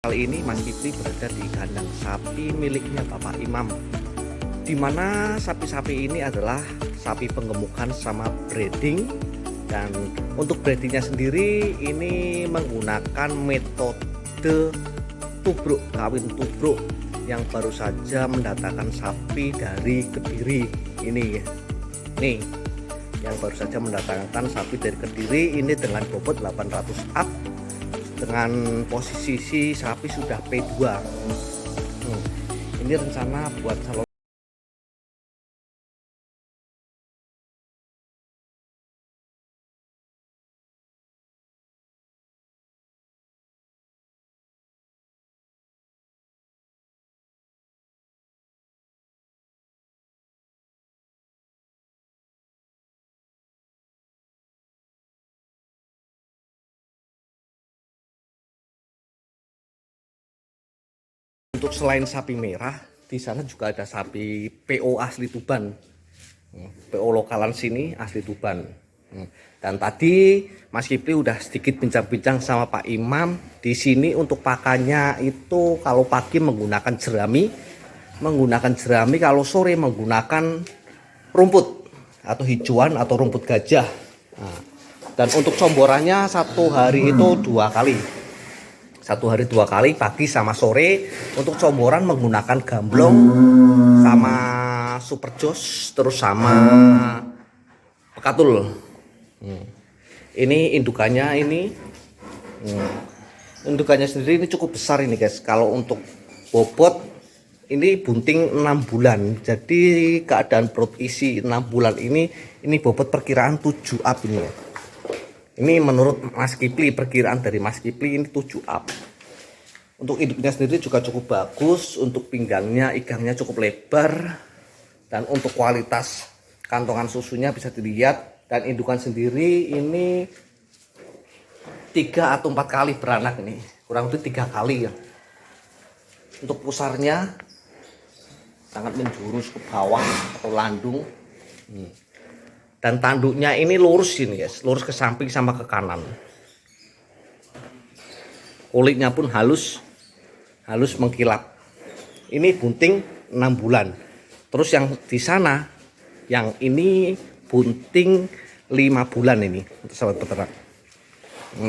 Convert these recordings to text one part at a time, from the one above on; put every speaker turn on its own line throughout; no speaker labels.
Kali ini Mas Kipli berada di kandang sapi miliknya Bapak Imam, di mana sapi-sapi ini adalah sapi penggemukan sama breeding. Dan untuk breedingnya sendiri ini menggunakan metode tubruk, kawin tubruk, yang baru saja mendatangkan sapi dari Kediri ini. Nih, yang baru saja mendatangkan sapi dari Kediri ini dengan bobot 800 up, dengan posisi sapi sudah P2. Ini rencana buat salon. Untuk selain sapi merah, di sana juga ada sapi PO asli Tuban. PO lokalan sini asli Tuban. Dan tadi Mas Kipli udah sedikit bincang-bincang sama Pak Imam. Di sini untuk pakannya itu kalau pagi menggunakan jerami, kalau sore menggunakan rumput atau hijauan atau rumput gajah. Dan untuk comborannya satu hari itu 2 kali. Satu hari 2 kali, pagi sama sore. Untuk comboran menggunakan gamblong sama super jos, terus sama pekatul. Ini indukannya ini. Indukannya sendiri ini cukup besar ini guys. Kalau untuk bobot ini bunting 6 bulan. Jadi keadaan perut isi 6 bulan ini bobot perkiraan 7 up ini ya. Ini menurut Mas Kipli, perkiraan dari Mas Kipli ini 7 up. Untuk induknya sendiri juga cukup bagus. Untuk pinggangnya, ikangnya cukup lebar. Dan untuk kualitas kantongan susunya bisa dilihat. Dan indukan sendiri ini 3 atau 4 kali beranak ini. Kurang lebih 3 kali ya. Untuk pusarnya sangat menjurus ke bawah atau landung. Dan tanduknya ini lurus ini guys, lurus ke samping sama ke kanan. Kulitnya pun halus mengkilap. Ini bunting 6 bulan. Terus yang di sana, yang ini bunting 5 bulan ini, sahabat peternak.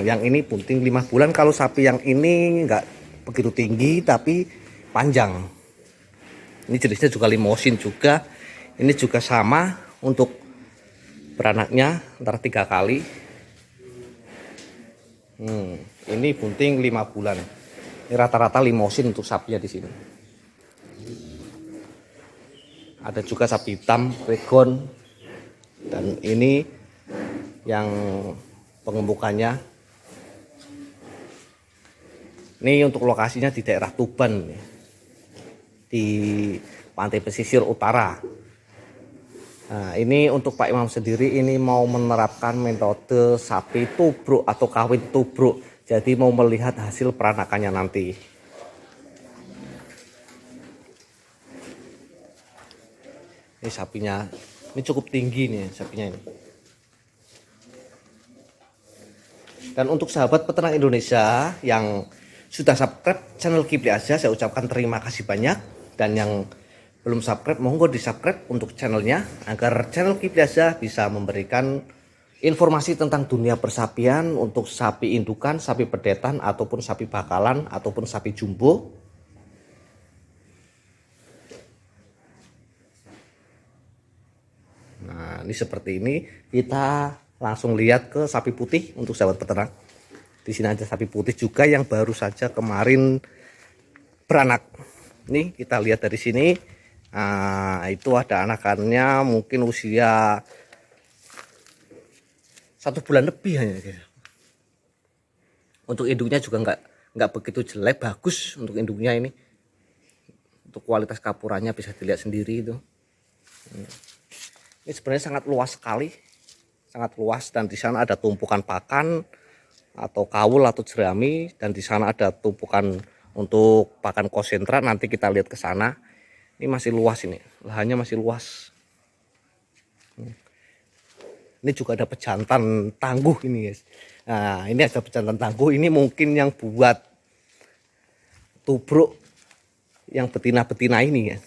Yang ini bunting 5 bulan. Kalau sapi yang ini enggak begitu tinggi tapi panjang. Ini jenisnya juga limosin juga. Ini juga sama untuk beranaknya antara 3 kali. Ini bunting 5 bulan. Ini rata-rata limosin untuk sapinya di sini. Ada juga sapi hitam, Regon. Dan ini yang pengemukannya. Ini untuk lokasinya di daerah Tuban, di pantai pesisir utara. Nah, ini untuk Pak Imam sendiri ini mau menerapkan metode sapi tubruk atau kawin tubruk. Jadi mau melihat hasil peranakannya nanti. Ini sapinya, ini cukup tinggi nih sapinya ini. Dan untuk sahabat peternak Indonesia yang sudah subscribe channel Kipli Aja, saya ucapkan terima kasih banyak. Dan yang belum subscribe, monggo di subscribe untuk channelnya agar channel Kipli Aja bisa memberikan informasi tentang dunia persapian untuk sapi indukan, sapi pedetan ataupun sapi bakalan ataupun sapi jumbo. Nah, ini seperti ini. Kita langsung lihat ke sapi putih untuk sahabat peternak. Di sini ada sapi putih juga yang baru saja kemarin beranak. Nih kita lihat dari sini. Nah, itu ada anakannya mungkin usia 1 bulan lebih hanya. Untuk induknya juga nggak begitu jelek, bagus untuk induknya ini. Untuk kualitas kapurannya bisa dilihat sendiri itu. Ini sebenarnya sangat luas sekali, sangat luas. Dan di sana ada tumpukan pakan atau kawul atau jerami, dan di sana ada tumpukan untuk pakan konsentrat. Nanti kita lihat ke sana. Ini masih luas, ini lahannya masih luas. Ini juga ada pejantan tangguh ini guys. Nah, ini ada pejantan tangguh. Ini mungkin yang buat tubruk yang betina-betina ini ya.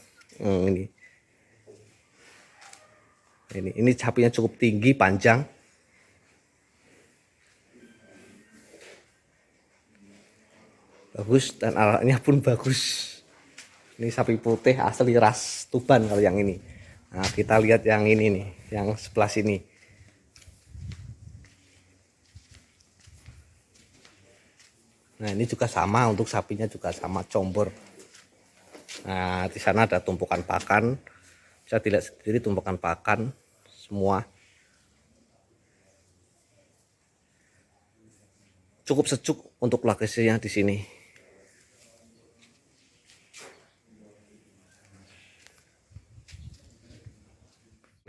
Ini sapinya cukup tinggi, panjang. Bagus dan alatnya pun bagus. Ini sapi putih asli ras Tuban kalau yang ini. Nah, kita lihat yang ini nih, yang sebelah sini. Nah, ini juga sama, untuk sapinya juga sama, combor. Nah, di sana ada tumpukan pakan. Bisa dilihat sendiri tumpukan pakan semua. Cukup sejuk untuk lokasinya di sini.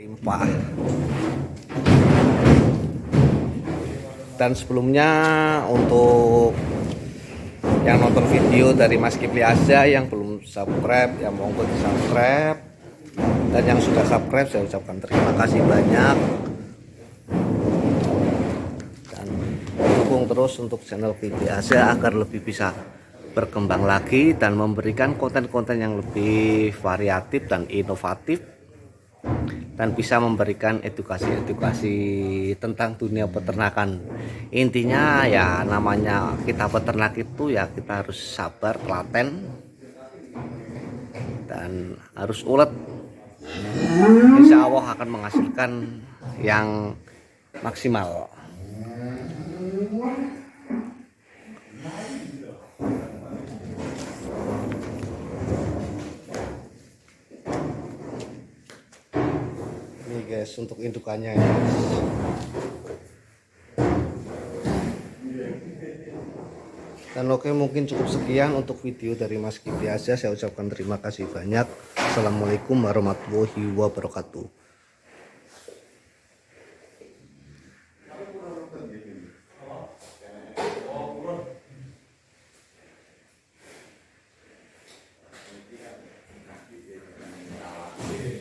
Limpah. Dan sebelumnya untuk yang nonton video dari Mas Kipli Aja, yang belum subscribe, yang monggo di subscribe, dan yang sudah subscribe saya ucapkan terima kasih banyak, dan dukung terus untuk channel Kipli Aja agar lebih bisa berkembang lagi dan memberikan konten-konten yang lebih variatif dan inovatif, dan bisa memberikan edukasi-edukasi tentang dunia peternakan. Intinya ya, namanya kita peternak itu ya kita harus sabar, telaten, dan harus ulet. Insya Allah akan menghasilkan yang maksimal. Ini guys untuk indukannya ya. Dan oke, mungkin cukup sekian untuk video dari Mas Kipli Aja. Saya ucapkan terima kasih banyak. Assalamualaikum warahmatullahi wabarakatuh.